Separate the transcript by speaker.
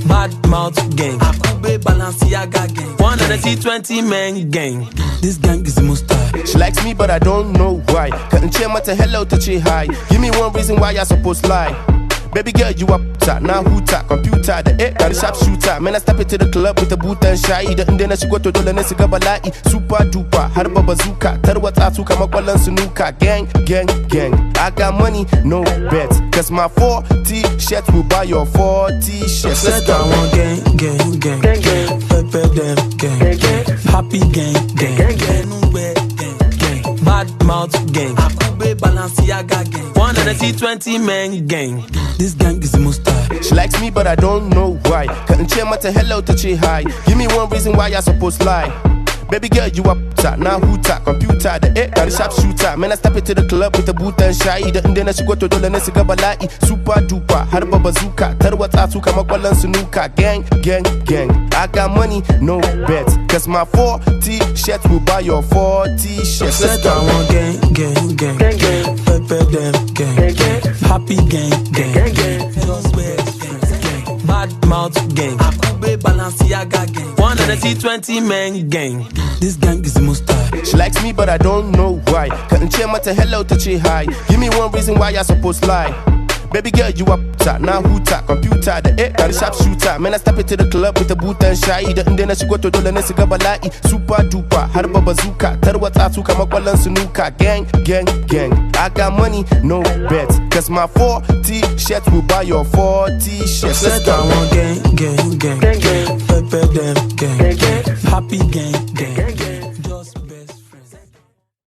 Speaker 1: Bad mouth gang, Akube Balenciaga gang, 120 men gang. This gang is the most tight.
Speaker 2: She likes me but I don't know why. Cutting chair mata hello to chi high. Give me one reason why I supposed lie. Baby girl, you up top, now who top? Computer, the got a sharp shooter. Man, I step into the club with the boot and shy. And then I should go to the Nesi Gabalai. Super duper, Harba bazooka. Tarwa Tatuka, Makwalan Sunuka. Gang, gang, gang. I got money, no bets. Cause my 4 t-shirts will buy your 4 t-shirts.
Speaker 1: Let's go. I want gang, gang, gang, gang, gang. Pepper them, gang, gang. Happy gang, gang, gang, gang. Bad mouth gang, Akube Balenciaga gang, 120 men gang. This gang is the most tight.
Speaker 2: She likes me but I don't know why. Cutting chair mata hello to chi high. Give me one reason why I supposed lie. Baby girl, you up top, now who top? Computer, the got a sharp shooter. Man, I step into the club with the boot and shy. And then I should go to the Nesi Gabalai. Super duper, Harba bazooka. Tarwa Tatuka, Makwalan Sunuka. Gang, gang, gang. I got money, no bets. Cause my 4 t-shirts will buy your 4 t-shirts.
Speaker 1: Let's go. I want gang, gang, gang, gang, gang. Pepper them, gang, gang. Happy gang, gang, gang, gang. Bad mouth gang, Akube Balenciaga gang, 120 men gang. This gang is the most tight.
Speaker 2: She likes me but I don't know why. Cutting chair mata hello to chi high. Give me one reason why I supposed lie. Baby girl, you up top, now who top? Computer, the got a sharp shooter. Man, I step into the club with the boot and shy. And then I should go to the Nesi Gabalai. Super duper, Harba bazooka. Tarwa Tatuka, Makwalan Sunuka. Gang, gang, gang. I got money, no bets. Cause my 4 t-shirts will buy your 4 t-shirts.
Speaker 1: Let's go. I want gang, gang, gang, gang, gang. Pepper them, gang, gang. Happy gang, gang, gang.